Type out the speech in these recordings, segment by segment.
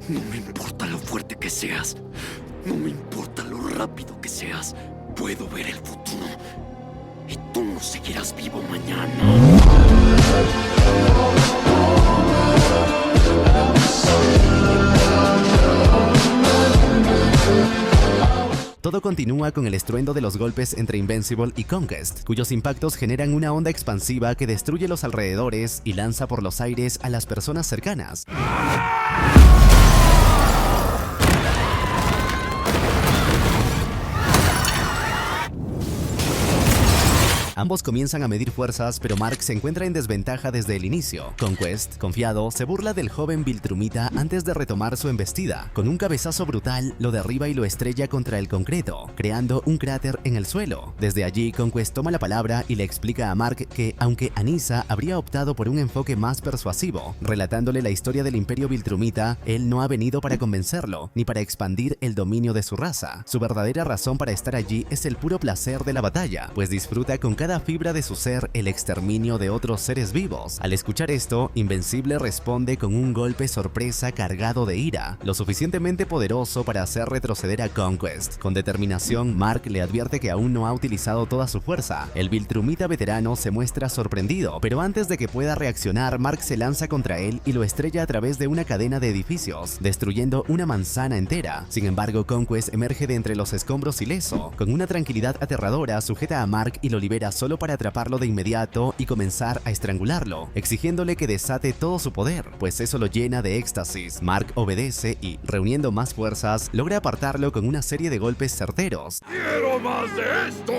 No me importa lo fuerte que seas. No me importa lo rápido que seas. Puedo ver el futuro. Y tú no seguirás vivo mañana. Todo continúa con el estruendo de los golpes entre Invincible y Conquest, cuyos impactos generan una onda expansiva que destruye los alrededores y lanza por los aires a las personas cercanas. Ambos comienzan a medir fuerzas, pero Mark se encuentra en desventaja desde el inicio. Conquest, confiado, se burla del joven Viltrumita antes de retomar su embestida. Con un cabezazo brutal, lo derriba y lo estrella contra el concreto, creando un cráter en el suelo. Desde allí, Conquest toma la palabra y le explica a Mark que, aunque Anissa habría optado por un enfoque más persuasivo, relatándole la historia del Imperio Viltrumita, él no ha venido para convencerlo, ni para expandir el dominio de su raza. Su verdadera razón para estar allí es el puro placer de la batalla, pues disfruta con cada fibra de su ser el exterminio de otros seres vivos. Al escuchar esto, Invencible responde con un golpe sorpresa cargado de ira, lo suficientemente poderoso para hacer retroceder a Conquest. Con determinación, Mark le advierte que aún no ha utilizado toda su fuerza. El Viltrumita veterano se muestra sorprendido, pero antes de que pueda reaccionar, Mark se lanza contra él y lo estrella a través de una cadena de edificios, destruyendo una manzana entera. Sin embargo, Conquest emerge de entre los escombros ileso. Con una tranquilidad aterradora, sujeta a Mark y lo libera solo para atraparlo de inmediato y comenzar a estrangularlo, exigiéndole que desate todo su poder, pues eso lo llena de éxtasis. Mark obedece y, reuniendo más fuerzas, logra apartarlo con una serie de golpes certeros. ¡Quiero más de esto!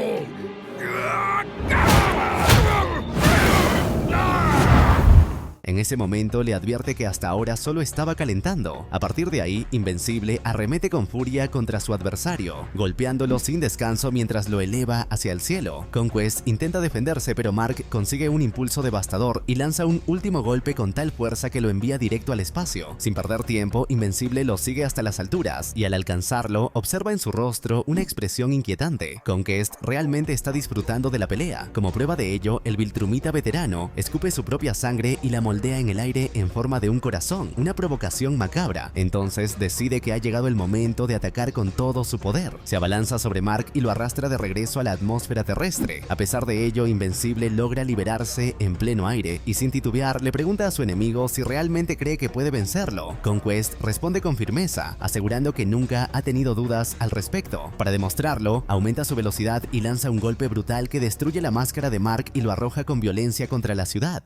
En ese momento le advierte que hasta ahora solo estaba calentando. A partir de ahí, Invencible arremete con furia contra su adversario, golpeándolo sin descanso mientras lo eleva hacia el cielo. Conquest intenta defenderse, pero Mark consigue un impulso devastador y lanza un último golpe con tal fuerza que lo envía directo al espacio. Sin perder tiempo, Invencible lo sigue hasta las alturas y al alcanzarlo, observa en su rostro una expresión inquietante. Conquest realmente está disfrutando de la pelea. Como prueba de ello, el Viltrumita veterano escupe su propia sangre y la moldea en el aire en forma de un corazón, una provocación macabra. Entonces decide que ha llegado el momento de atacar con todo su poder. Se abalanza sobre Mark y lo arrastra de regreso a la atmósfera terrestre. A pesar de ello, Invencible logra liberarse en pleno aire y sin titubear le pregunta a su enemigo si realmente cree que puede vencerlo. Conquest responde con firmeza, asegurando que nunca ha tenido dudas al respecto. Para demostrarlo, aumenta su velocidad y lanza un golpe brutal que destruye la máscara de Mark y lo arroja con violencia contra la ciudad.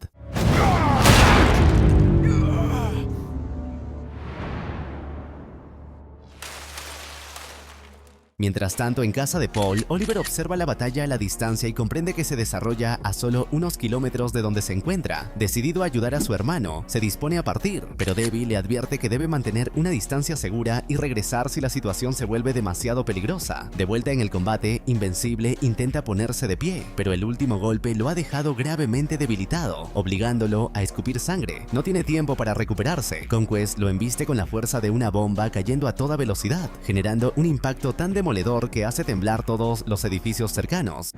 Mientras tanto, en casa de Paul, Oliver observa la batalla a la distancia y comprende que se desarrolla a solo unos kilómetros de donde se encuentra. Decidido a ayudar a su hermano, se dispone a partir, pero Debbie le advierte que debe mantener una distancia segura y regresar si la situación se vuelve demasiado peligrosa. De vuelta en el combate, Invencible intenta ponerse de pie, pero el último golpe lo ha dejado gravemente debilitado, obligándolo a escupir sangre. No tiene tiempo para recuperarse. Conquest lo embiste con la fuerza de una bomba cayendo a toda velocidad, generando un impacto tan demoledor que hace temblar todos los edificios cercanos.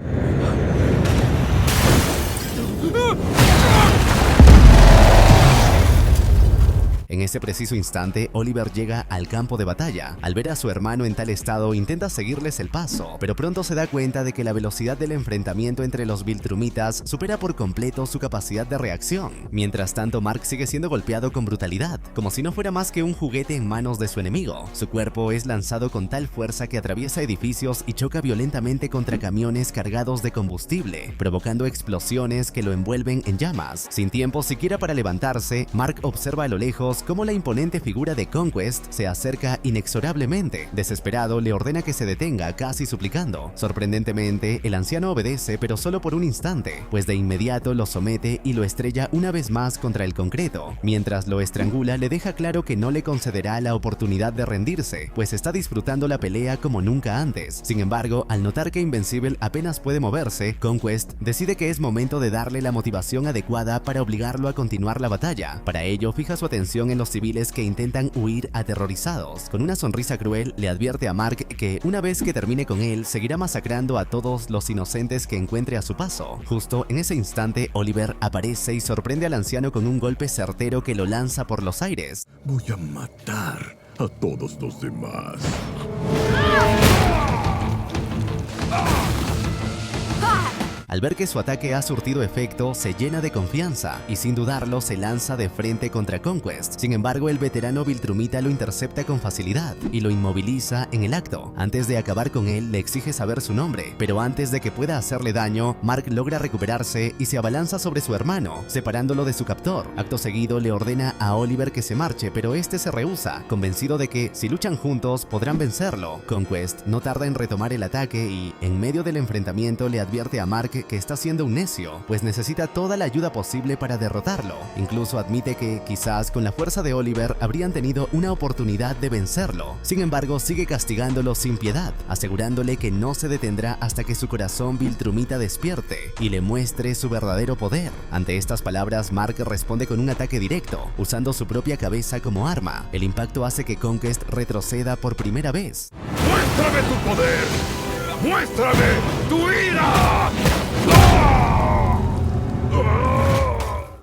En ese preciso instante, Oliver llega al campo de batalla. Al ver a su hermano en tal estado, intenta seguirles el paso, pero pronto se da cuenta de que la velocidad del enfrentamiento entre los Viltrumitas supera por completo su capacidad de reacción. Mientras tanto, Mark sigue siendo golpeado con brutalidad, como si no fuera más que un juguete en manos de su enemigo. Su cuerpo es lanzado con tal fuerza que atraviesa edificios y choca violentamente contra camiones cargados de combustible, provocando explosiones que lo envuelven en llamas. Sin tiempo siquiera para levantarse, Mark observa a lo lejos cómo la imponente figura de Conquest se acerca inexorablemente. Desesperado, le ordena que se detenga, casi suplicando. Sorprendentemente, el anciano obedece, pero solo por un instante, pues de inmediato lo somete y lo estrella una vez más contra el concreto. Mientras lo estrangula, le deja claro que no le concederá la oportunidad de rendirse, pues está disfrutando la pelea como nunca antes. Sin embargo, al notar que Invencible apenas puede moverse, Conquest decide que es momento de darle la motivación adecuada para obligarlo a continuar la batalla. Para ello, fija su atención atención en los civiles que intentan huir aterrorizados. Con una sonrisa cruel, le advierte a Mark que una vez que termine con él, seguirá masacrando a todos los inocentes que encuentre a su paso. Justo en ese instante, Oliver aparece y sorprende al anciano con un golpe certero que lo lanza por los aires. Voy a matar a todos los demás. Al ver que su ataque ha surtido efecto, se llena de confianza y sin dudarlo se lanza de frente contra Conquest. Sin embargo, el veterano Viltrumita lo intercepta con facilidad y lo inmoviliza en el acto. Antes de acabar con él, le exige saber su nombre, pero antes de que pueda hacerle daño, Mark logra recuperarse y se abalanza sobre su hermano, separándolo de su captor. Acto seguido, le ordena a Oliver que se marche, pero este se rehúsa, convencido de que si luchan juntos podrán vencerlo. Conquest no tarda en retomar el ataque y, en medio del enfrentamiento, le advierte a Mark que está siendo un necio, pues necesita toda la ayuda posible para derrotarlo. Incluso admite que quizás con la fuerza de Oliver habrían tenido una oportunidad de vencerlo. Sin embargo, sigue castigándolo sin piedad, asegurándole que no se detendrá hasta que su corazón Viltrumita despierte y le muestre su verdadero poder. Ante estas palabras, Mark responde con un ataque directo, usando su propia cabeza como arma. El impacto hace que Conquest retroceda por primera vez. ¡Muéstrame tu poder! ¡Muéstrame tu ira!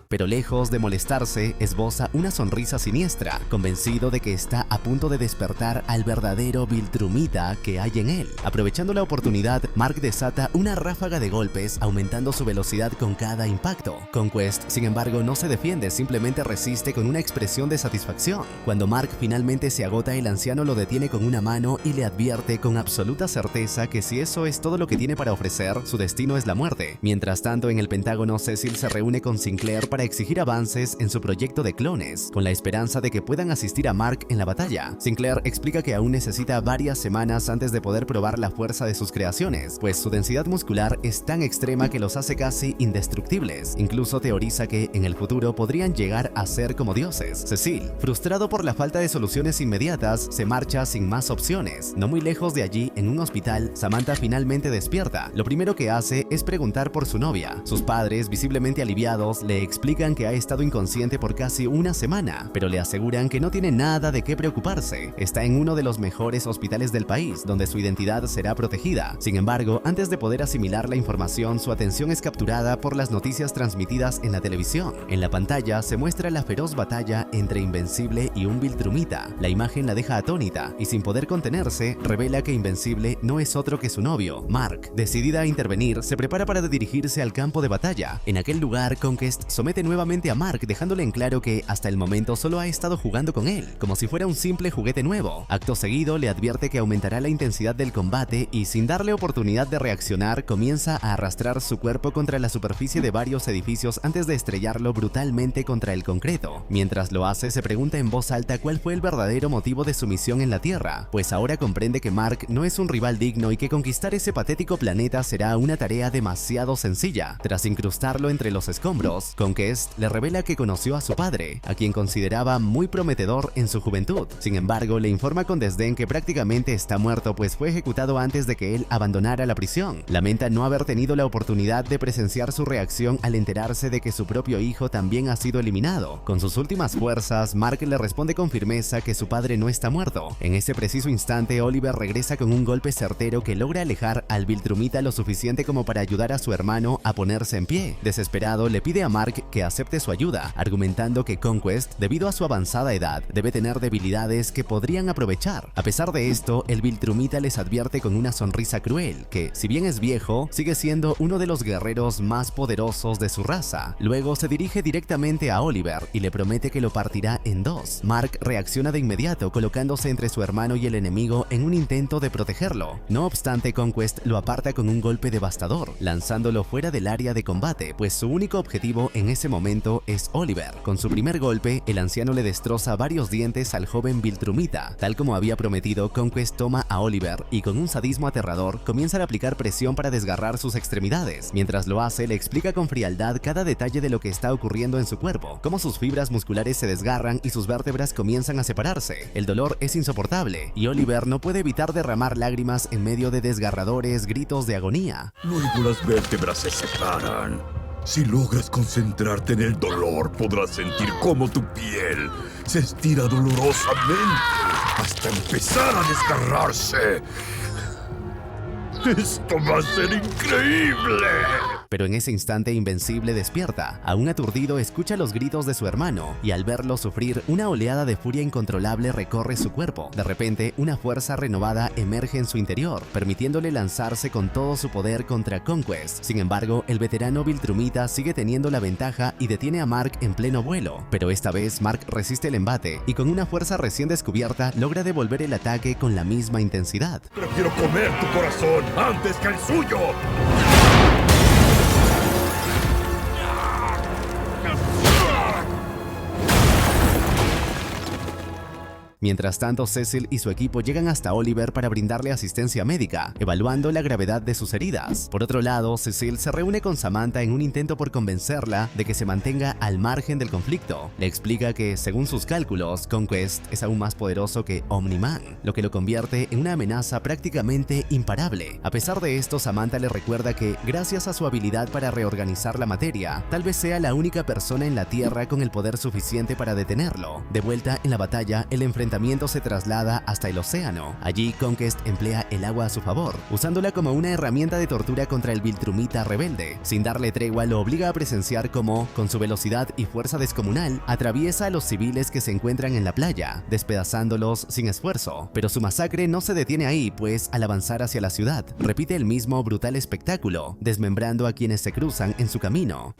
Pero lejos de molestarse, esboza una sonrisa siniestra, convencido de que está a punto de despertar al verdadero Viltrumita que hay en él. Aprovechando la oportunidad, Mark desata una ráfaga de golpes, aumentando su velocidad con cada impacto. Conquest, sin embargo, no se defiende, simplemente resiste con una expresión de satisfacción. Cuando Mark finalmente se agota, el anciano lo detiene con una mano y le advierte con absoluta certeza que si eso es todo lo que tiene para ofrecer, su destino es la muerte. Mientras tanto, en el Pentágono, Cecil se reúne con Sinclair para exigir avances en su proyecto de clones, con la esperanza de que puedan asistir a Mark en la batalla. Sinclair explica que aún necesita varias semanas antes de poder probar la fuerza de sus creaciones, pues su densidad muscular es tan extrema que los hace casi indestructibles. Incluso teoriza que en el futuro podrían llegar a ser como dioses. Cecil, frustrado por la falta de soluciones inmediatas, se marcha sin más opciones. No muy lejos de allí, en un hospital, Samantha finalmente despierta. Lo primero que hace es preguntar por su novia. Sus padres, visiblemente aliviados, le explican que ha estado inconsciente por casi una semana, pero le aseguran que no tiene nada de qué preocuparse. Está en uno de los mejores hospitales del país, donde su identidad será protegida. Sin embargo, antes de poder asimilar la información, su atención es capturada por las noticias transmitidas en la televisión. En la pantalla se muestra la feroz batalla entre Invencible y un Viltrumita. La imagen la deja atónita y sin poder contenerse, revela que Invencible no es otro que su novio, Mark. Decidida a intervenir, se prepara para dirigirse al campo de batalla. En aquel lugar, Conquest somete nuevamente a Mark, dejándole en claro que hasta el momento solo ha estado jugando con él, como si fuera un simple juguete nuevo. Acto seguido, le advierte que aumentará la intensidad del combate y, sin darle oportunidad de reaccionar, comienza a arrastrar su cuerpo contra la superficie de varios edificios antes de estrellarlo brutalmente contra el concreto. Mientras lo hace, se pregunta en voz alta cuál fue el verdadero motivo de su misión en la Tierra, pues ahora comprende que Mark no es un rival digno y que conquistar ese patético planeta será una tarea demasiado sencilla. Tras incrustarlo entre los escombros, Conquest le revela que conoció a su padre, a quien consideraba muy prometedor en su juventud. Sin embargo, le informa con desdén que prácticamente está muerto, pues fue ejecutado antes de que él abandonara la prisión. Lamenta no haber tenido la oportunidad de presenciar su reacción al enterarse de que su propio hijo también ha sido eliminado. Con sus últimas fuerzas, Mark le responde con firmeza que su padre no está muerto. En ese preciso instante, Oliver regresa con un golpe certero que logra alejar al Viltrumita lo suficiente como para ayudar a su hermano a ponerse en pie. Desesperado, le pide a Mark que acepte su ayuda, argumentando que Conquest, debido a su avanzada edad, debe tener debilidades que podrían aprovechar. A pesar de esto, el Viltrumita les advierte con una sonrisa cruel que, si bien es viejo, sigue siendo uno de los guerreros más poderosos de su raza. Luego se dirige directamente a Oliver y le promete que lo partirá en dos. Mark reacciona de inmediato, colocándose entre su hermano y el enemigo en un intento de protegerlo. No obstante, Conquest lo aparta con un golpe devastador, lanzándolo fuera del área de combate, pues su único objetivo en ese momento es Oliver. Con su primer golpe, el anciano le destroza varios dientes al joven Viltrumita. Tal como había prometido, Conquest toma a Oliver y con un sadismo aterrador comienza a aplicar presión para desgarrar sus extremidades. Mientras lo hace, le explica con frialdad cada detalle de lo que está ocurriendo en su cuerpo, cómo sus fibras musculares se desgarran y sus vértebras comienzan a separarse. El dolor es insoportable y Oliver no puede evitar derramar lágrimas en medio de desgarradores gritos de agonía. Luego las vértebras se separan. Si logras concentrarte en el dolor, podrás sentir cómo tu piel se estira dolorosamente hasta empezar a desgarrarse. ¡Esto va a ser increíble! Pero en ese instante Invencible despierta. Aún aturdido escucha los gritos de su hermano y al verlo sufrir, una oleada de furia incontrolable recorre su cuerpo. De repente, una fuerza renovada emerge en su interior, permitiéndole lanzarse con todo su poder contra Conquest. Sin embargo, el veterano Viltrumita sigue teniendo la ventaja y detiene a Mark en pleno vuelo. Pero esta vez Mark resiste el embate y con una fuerza recién descubierta logra devolver el ataque con la misma intensidad. Prefiero comer tu corazón antes que el suyo. Mientras tanto, Cecil y su equipo llegan hasta Oliver para brindarle asistencia médica, evaluando la gravedad de sus heridas. Por otro lado, Cecil se reúne con Samantha en un intento por convencerla de que se mantenga al margen del conflicto. Le explica que, según sus cálculos, Conquest es aún más poderoso que Omni-Man, lo que lo convierte en una amenaza prácticamente imparable. A pesar de esto, Samantha le recuerda que, gracias a su habilidad para reorganizar la materia, tal vez sea la única persona en la Tierra con el poder suficiente para detenerlo. De vuelta en la batalla, el enfrentamiento se traslada hasta el océano. Allí, Conquest emplea el agua a su favor, usándola como una herramienta de tortura contra el Viltrumita rebelde. Sin darle tregua, lo obliga a presenciar cómo, con su velocidad y fuerza descomunal, atraviesa a los civiles que se encuentran en la playa, despedazándolos sin esfuerzo. Pero su masacre no se detiene ahí, pues al avanzar hacia la ciudad, repite el mismo brutal espectáculo, desmembrando a quienes se cruzan en su camino.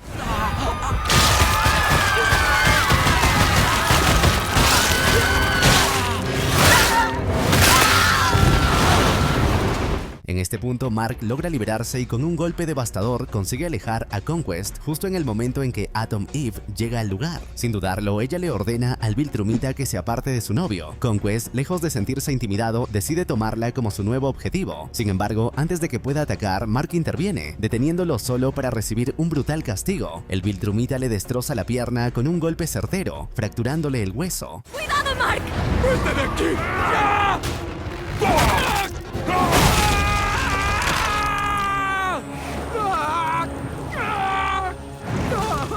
En este punto, Mark logra liberarse y con un golpe devastador consigue alejar a Conquest justo en el momento en que Atom Eve llega al lugar. Sin dudarlo, ella le ordena al Viltrumita que se aparte de su novio. Conquest, lejos de sentirse intimidado, decide tomarla como su nuevo objetivo. Sin embargo, antes de que pueda atacar, Mark interviene, deteniéndolo solo para recibir un brutal castigo. El Viltrumita le destroza la pierna con un golpe certero, fracturándole el hueso. ¡Cuidado, Mark! ¡Vete de aquí! ¡Ya!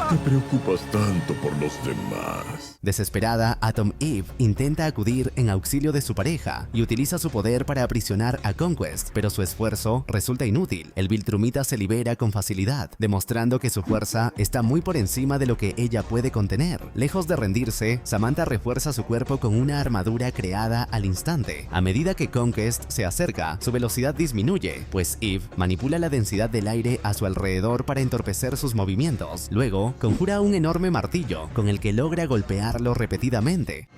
¿Te preocupas tanto por los demás? Desesperada, Atom Eve intenta acudir en auxilio de su pareja y utiliza su poder para aprisionar a Conquest, pero su esfuerzo resulta inútil. El Viltrumita se libera con facilidad, demostrando que su fuerza está muy por encima de lo que ella puede contener. Lejos de rendirse, Samantha refuerza su cuerpo con una armadura creada al instante. A medida que Conquest se acerca, su velocidad disminuye, pues Eve manipula la densidad del aire a su alrededor para entorpecer sus movimientos. Luego, conjura un enorme martillo con el que logra golpearlo repetidamente.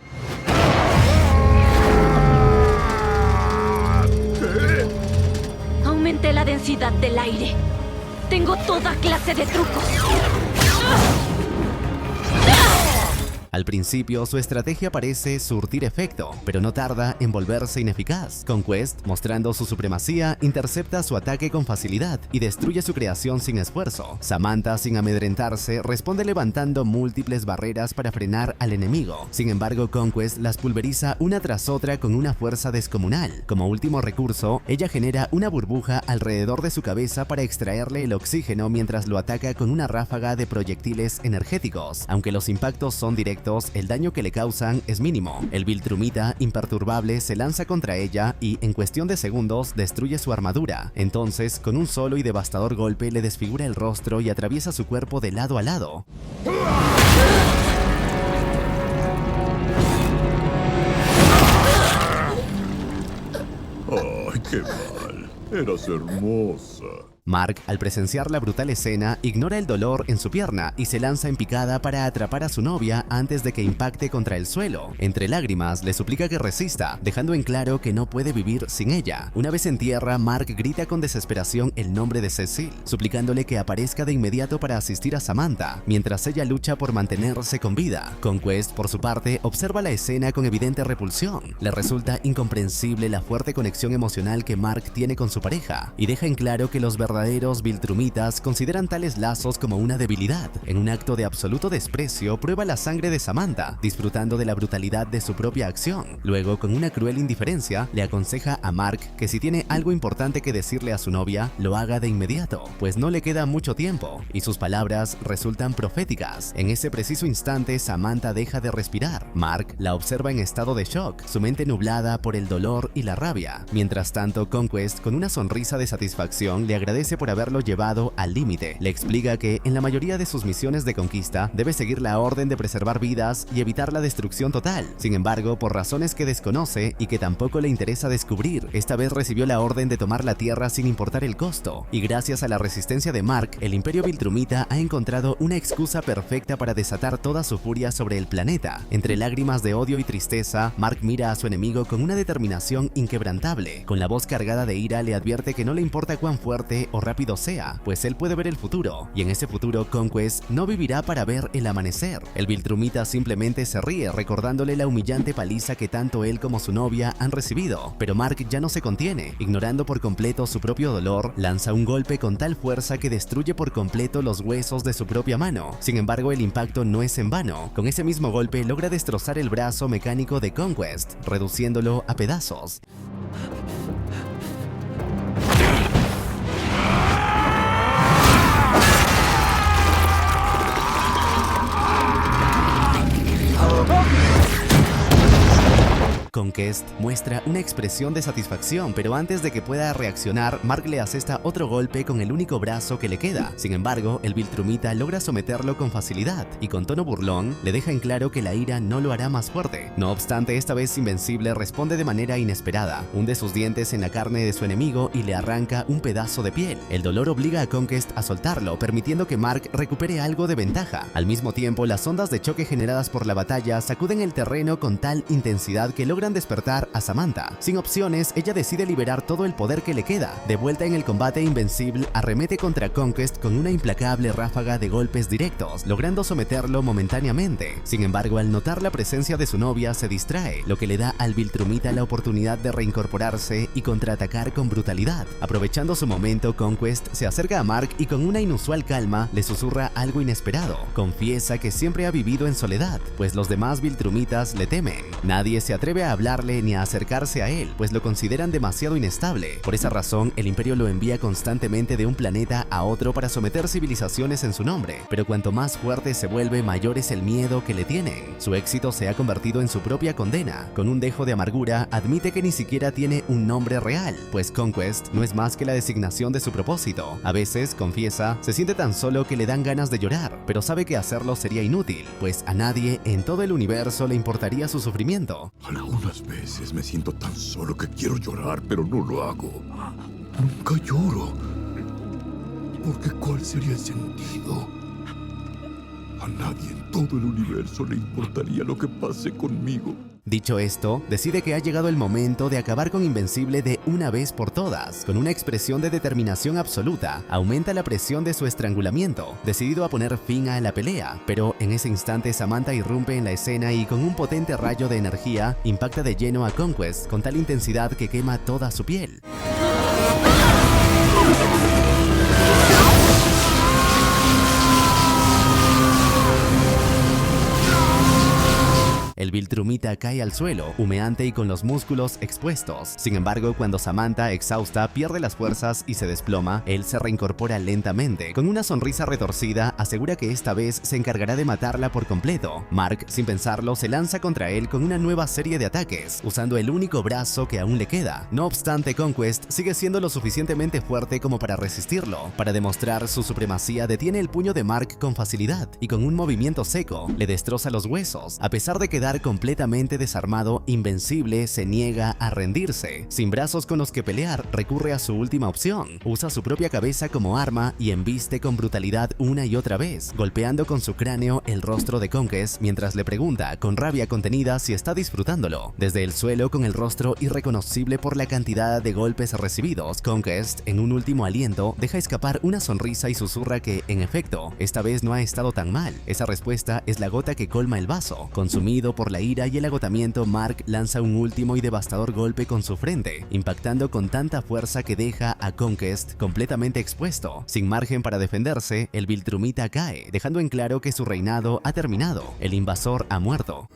Aumenté la densidad del aire. Tengo toda clase de trucos. Al principio, su estrategia parece surtir efecto, pero no tarda en volverse ineficaz. Conquest, mostrando su supremacía, intercepta su ataque con facilidad y destruye su creación sin esfuerzo. Samantha, sin amedrentarse, responde levantando múltiples barreras para frenar al enemigo. Sin embargo, Conquest las pulveriza una tras otra con una fuerza descomunal. Como último recurso, ella genera una burbuja alrededor de su cabeza para extraerle el oxígeno mientras lo ataca con una ráfaga de proyectiles energéticos. Aunque los impactos son directos, el daño que le causan es mínimo. El Viltrumita, imperturbable, se lanza contra ella y, en cuestión de segundos, destruye su armadura. Entonces, con un solo y devastador golpe, le desfigura el rostro y atraviesa su cuerpo de lado a lado. ¡Ay, qué mal! Eras hermosa. Mark, al presenciar la brutal escena, ignora el dolor en su pierna y se lanza en picada para atrapar a su novia antes de que impacte contra el suelo. Entre lágrimas, le suplica que resista, dejando en claro que no puede vivir sin ella. Una vez en tierra, Mark grita con desesperación el nombre de Cecil, suplicándole que aparezca de inmediato para asistir a Samantha, mientras ella lucha por mantenerse con vida. Conquest, por su parte, observa la escena con evidente repulsión. Le resulta incomprensible la fuerte conexión emocional que Mark tiene con su pareja y deja en claro que los verdaderos verdaderos Viltrumitas consideran tales lazos como una debilidad. En un acto de absoluto desprecio, prueba la sangre de Samantha, disfrutando de la brutalidad de su propia acción. Luego, con una cruel indiferencia, le aconseja a Mark que si tiene algo importante que decirle a su novia, lo haga de inmediato, pues no le queda mucho tiempo, y sus palabras resultan proféticas. En ese preciso instante, Samantha deja de respirar. Mark la observa en estado de shock, su mente nublada por el dolor y la rabia. Mientras tanto, Conquest, con una sonrisa de satisfacción, le agradece por haberlo llevado al límite. Le explica que en la mayoría de sus misiones de conquista debe seguir la orden de preservar vidas y evitar la destrucción total. Sin embargo, por razones que desconoce y que tampoco le interesa descubrir, esta vez recibió la orden de tomar la Tierra sin importar el costo. Y gracias a la resistencia de Mark, el Imperio Viltrumita ha encontrado una excusa perfecta para desatar toda su furia sobre el planeta. Entre lágrimas de odio y tristeza, Mark mira a su enemigo con una determinación inquebrantable. Con la voz cargada de ira le advierte que no le importa cuán fuerte o rápido sea, pues él puede ver el futuro, y en ese futuro Conquest no vivirá para ver el amanecer. El Viltrumita simplemente se ríe recordándole la humillante paliza que tanto él como su novia han recibido, pero Mark ya no se contiene. Ignorando por completo su propio dolor, lanza un golpe con tal fuerza que destruye por completo los huesos de su propia mano. Sin embargo, el impacto no es en vano. Con ese mismo golpe logra destrozar el brazo mecánico de Conquest, reduciéndolo a pedazos. Conquest muestra una expresión de satisfacción, pero antes de que pueda reaccionar, Mark le asesta otro golpe con el único brazo que le queda. Sin embargo, el Viltrumita logra someterlo con facilidad y con tono burlón le deja en claro que la ira no lo hará más fuerte. No obstante, esta vez Invencible responde de manera inesperada, hunde sus dientes en la carne de su enemigo y le arranca un pedazo de piel. El dolor obliga a Conquest a soltarlo, permitiendo que Mark recupere algo de ventaja. Al mismo tiempo, las ondas de choque generadas por la batalla sacuden el terreno con tal intensidad que logran despertar a Samantha. Sin opciones, ella decide liberar todo el poder que le queda. De vuelta en el combate, Invencible arremete contra Conquest con una implacable ráfaga de golpes directos, logrando someterlo momentáneamente. Sin embargo, al notar la presencia de su novia, se distrae, lo que le da al Viltrumita la oportunidad de reincorporarse y contraatacar con brutalidad. Aprovechando su momento, Conquest se acerca a Mark y con una inusual calma le susurra algo inesperado. Confiesa que siempre ha vivido en soledad, pues los demás Viltrumitas le temen. Nadie se atreve a hablarle ni a acercarse a él, pues lo consideran demasiado inestable. Por esa razón, el Imperio lo envía constantemente de un planeta a otro para someter civilizaciones en su nombre, pero cuanto más fuerte se vuelve, mayor es el miedo que le tienen. Su éxito se ha convertido en su propia condena. Con un dejo de amargura, admite que ni siquiera tiene un nombre real, pues Conquest no es más que la designación de su propósito. A veces, confiesa, se siente tan solo que le dan ganas de llorar, pero sabe que hacerlo sería inútil, pues a nadie en todo el universo le importaría su sufrimiento. Algunas veces me siento tan solo que quiero llorar, pero no lo hago. Nunca lloro. Porque ¿cuál sería el sentido? A nadie en todo el universo le importaría lo que pase conmigo. Dicho esto, decide que ha llegado el momento de acabar con Invencible de una vez por todas. Con una expresión de determinación absoluta, aumenta la presión de su estrangulamiento, decidido a poner fin a la pelea. Pero en ese instante Samantha irrumpe en la escena y con un potente rayo de energía, impacta de lleno a Conquest con tal intensidad que quema toda su piel. El Viltrumita cae al suelo, humeante y con los músculos expuestos. Sin embargo, cuando Samantha, exhausta, pierde las fuerzas y se desploma, él se reincorpora lentamente. Con una sonrisa retorcida, asegura que esta vez se encargará de matarla por completo. Mark, sin pensarlo, se lanza contra él con una nueva serie de ataques, usando el único brazo que aún le queda. No obstante, Conquest sigue siendo lo suficientemente fuerte como para resistirlo. Para demostrar su supremacía, detiene el puño de Mark con facilidad y con un movimiento seco, le destroza los huesos. A pesar de quedar completamente desarmado, Invencible se niega a rendirse. Sin brazos con los que pelear, recurre a su última opción. Usa su propia cabeza como arma y embiste con brutalidad una y otra vez, golpeando con su cráneo el rostro de Conquest mientras le pregunta, con rabia contenida, si está disfrutándolo. Desde el suelo, con el rostro irreconocible por la cantidad de golpes recibidos, Conquest, en un último aliento, deja escapar una sonrisa y susurra que, en efecto, esta vez no ha estado tan mal. Esa respuesta es la gota que colma el vaso. Consumido por la ira y el agotamiento, Mark lanza un último y devastador golpe con su frente, impactando con tanta fuerza que deja a Conquest completamente expuesto. Sin margen para defenderse, el Viltrumita cae, dejando en claro que su reinado ha terminado. El invasor ha muerto.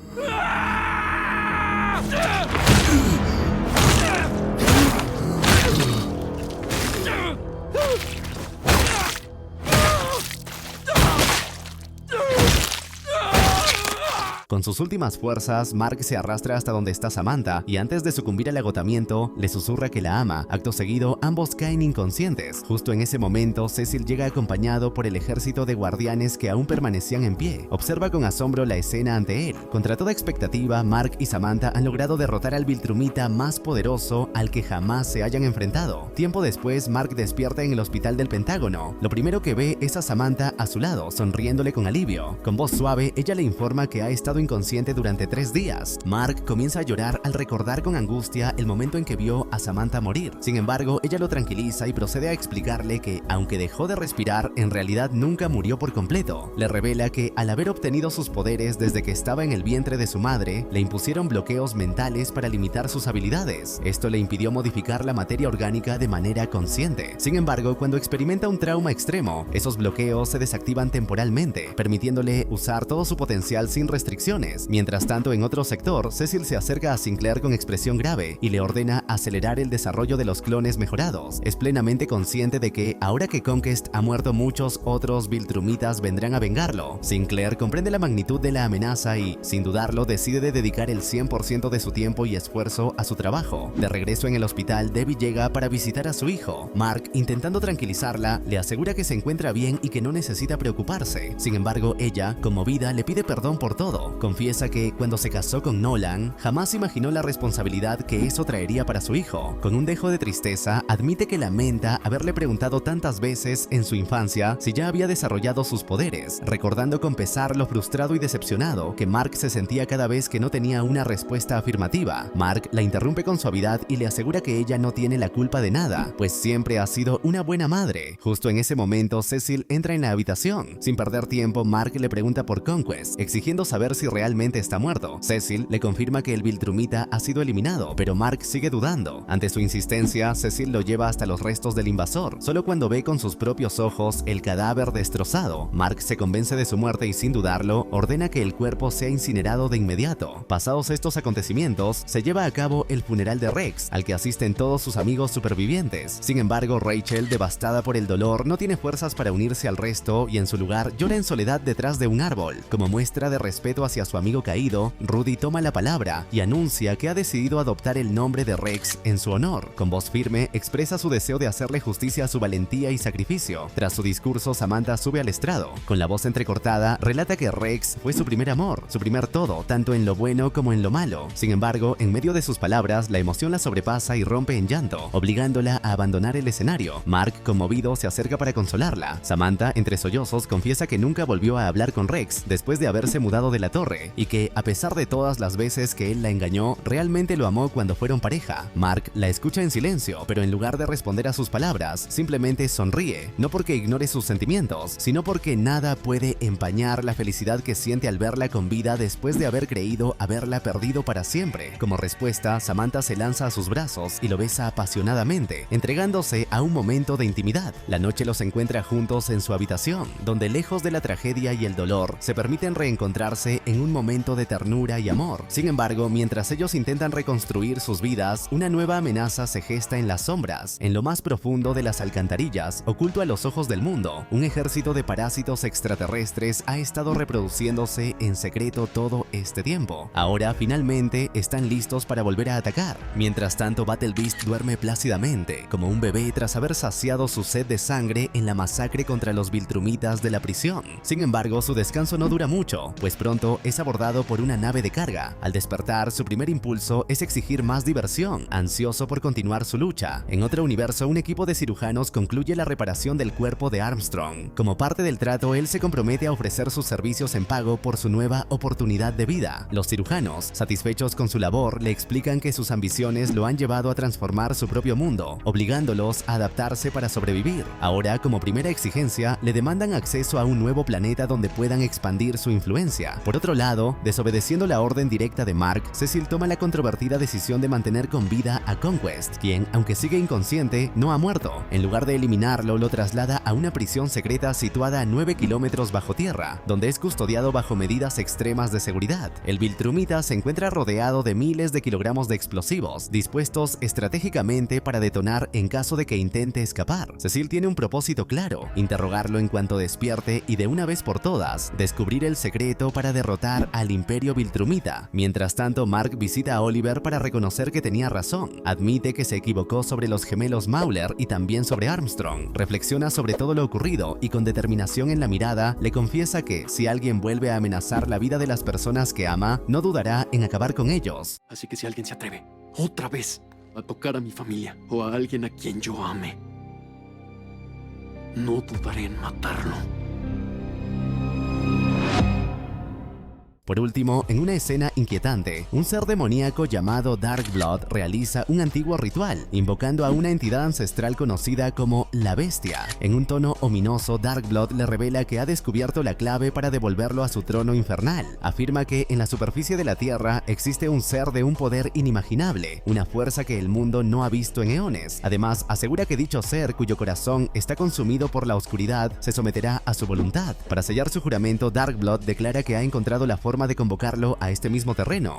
Con sus últimas fuerzas, Mark se arrastra hasta donde está Samantha y antes de sucumbir al agotamiento, le susurra que la ama. Acto seguido, ambos caen inconscientes. Justo en ese momento, Cecil llega acompañado por el ejército de guardianes que aún permanecían en pie. Observa con asombro la escena ante él. Contra toda expectativa, Mark y Samantha han logrado derrotar al Viltrumita más poderoso al que jamás se hayan enfrentado. Tiempo después, Mark despierta en el hospital del Pentágono. Lo primero que ve es a Samantha a su lado, sonriéndole con alivio. Con voz suave, ella le informa que ha estado inconsciente durante 3 días. Mark comienza a llorar al recordar con angustia el momento en que vio a Samantha morir. Sin embargo, ella lo tranquiliza y procede a explicarle que, aunque dejó de respirar, en realidad nunca murió por completo. Le revela que, al haber obtenido sus poderes desde que estaba en el vientre de su madre, le impusieron bloqueos mentales para limitar sus habilidades. Esto le impidió modificar la materia orgánica de manera consciente. Sin embargo, cuando experimenta un trauma extremo, esos bloqueos se desactivan temporalmente, permitiéndole usar todo su potencial sin restricciones. Mientras tanto, en otro sector, Cecil se acerca a Sinclair con expresión grave y le ordena acelerar el desarrollo de los clones mejorados. Es plenamente consciente de que, ahora que Conquest ha muerto, muchos otros Viltrumitas vendrán a vengarlo. Sinclair comprende la magnitud de la amenaza y, sin dudarlo, decide de dedicar el 100% de su tiempo y esfuerzo a su trabajo. De regreso en el hospital, Debbie llega para visitar a su hijo. Mark, intentando tranquilizarla, le asegura que se encuentra bien y que no necesita preocuparse. Sin embargo, ella, conmovida, le pide perdón por todo. Confiesa que, cuando se casó con Nolan, jamás imaginó la responsabilidad que eso traería para su hijo. Con un dejo de tristeza, admite que lamenta haberle preguntado tantas veces en su infancia si ya había desarrollado sus poderes, recordando con pesar lo frustrado y decepcionado que Mark se sentía cada vez que no tenía una respuesta afirmativa. Mark la interrumpe con suavidad y le asegura que ella no tiene la culpa de nada, pues siempre ha sido una buena madre. Justo en ese momento, Cecil entra en la habitación. Sin perder tiempo, Mark le pregunta por Conquest, exigiendo saber si realmente está muerto. Cecil le confirma que el Viltrumita ha sido eliminado, pero Mark sigue dudando. Ante su insistencia, Cecil lo lleva hasta los restos del invasor. Solo cuando ve con sus propios ojos el cadáver destrozado, Mark se convence de su muerte y, sin dudarlo, ordena que el cuerpo sea incinerado de inmediato. Pasados estos acontecimientos, se lleva a cabo el funeral de Rex, al que asisten todos sus amigos supervivientes. Sin embargo, Rachel, devastada por el dolor, no tiene fuerzas para unirse al resto y, en su lugar, llora en soledad detrás de un árbol. Como muestra de respeto hacia su amigo caído, Rudy toma la palabra y anuncia que ha decidido adoptar el nombre de Rex en su honor. Con voz firme, expresa su deseo de hacerle justicia a su valentía y sacrificio. Tras su discurso, Samantha sube al estrado. Con la voz entrecortada, relata que Rex fue su primer amor, su primer todo, tanto en lo bueno como en lo malo. Sin embargo, en medio de sus palabras, la emoción la sobrepasa y rompe en llanto, obligándola a abandonar el escenario. Mark, conmovido, se acerca para consolarla. Samantha, entre sollozos, confiesa que nunca volvió a hablar con Rex después de haberse mudado de la torre, y que, a pesar de todas las veces que él la engañó, realmente lo amó cuando fueron pareja. Mark la escucha en silencio, pero en lugar de responder a sus palabras, simplemente sonríe, no porque ignore sus sentimientos, sino porque nada puede empañar la felicidad que siente al verla con vida después de haber creído haberla perdido para siempre. Como respuesta, Samantha se lanza a sus brazos y lo besa apasionadamente, entregándose a un momento de intimidad. La noche los encuentra juntos en su habitación, donde, lejos de la tragedia y el dolor, se permiten reencontrarse en un momento de ternura y amor. Sin embargo, mientras ellos intentan reconstruir sus vidas, una nueva amenaza se gesta en las sombras. En lo más profundo de las alcantarillas, oculto a los ojos del mundo, un ejército de parásitos extraterrestres ha estado reproduciéndose en secreto todo este tiempo. Ahora, finalmente, están listos para volver a atacar. Mientras tanto, Battle Beast duerme plácidamente, como un bebé tras haber saciado su sed de sangre en la masacre contra los Viltrumitas de la prisión. Sin embargo, su descanso no dura mucho, pues pronto es abordado por una nave de carga. Al despertar, su primer impulso es exigir más diversión, ansioso por continuar su lucha. En otro universo, un equipo de cirujanos concluye la reparación del cuerpo de Armstrong. Como parte del trato, él se compromete a ofrecer sus servicios en pago por su nueva oportunidad de vida. Los cirujanos, satisfechos con su labor, le explican que sus ambiciones lo han llevado a transformar su propio mundo, obligándolos a adaptarse para sobrevivir. Ahora, como primera exigencia, le demandan acceso a un nuevo planeta donde puedan expandir su influencia. Por otro otro lado, desobedeciendo la orden directa de Mark, Cecil toma la controvertida decisión de mantener con vida a Conquest, quien, aunque sigue inconsciente, no ha muerto. En lugar de eliminarlo, lo traslada a una prisión secreta situada a 9 kilómetros bajo tierra, donde es custodiado bajo medidas extremas de seguridad. El Viltrumita se encuentra rodeado de miles de kilogramos de explosivos, dispuestos estratégicamente para detonar en caso de que intente escapar. Cecil tiene un propósito claro: interrogarlo en cuanto despierte y de una vez por todas, descubrir el secreto para derrotar al Imperio Viltrumita. Mientras tanto, Mark visita a Oliver para reconocer que tenía razón. Admite que se equivocó sobre los gemelos Mauler y también sobre Armstrong. Reflexiona sobre todo lo ocurrido y con determinación en la mirada, le confiesa que si alguien vuelve a amenazar la vida de las personas que ama, no dudará en acabar con ellos. Así que si alguien se atreve, otra vez, a tocar a mi familia o a alguien a quien yo ame, no dudaré en matarlo. Por último, en una escena inquietante, un ser demoníaco llamado Darkblood realiza un antiguo ritual, invocando a una entidad ancestral conocida como la Bestia. En un tono ominoso, Darkblood le revela que ha descubierto la clave para devolverlo a su trono infernal. Afirma que en la superficie de la Tierra existe un ser de un poder inimaginable, una fuerza que el mundo no ha visto en eones. Además, asegura que dicho ser, cuyo corazón está consumido por la oscuridad, se someterá a su voluntad. Para sellar su juramento, Darkblood declara que ha encontrado la forma de convocarlo a este mismo terreno.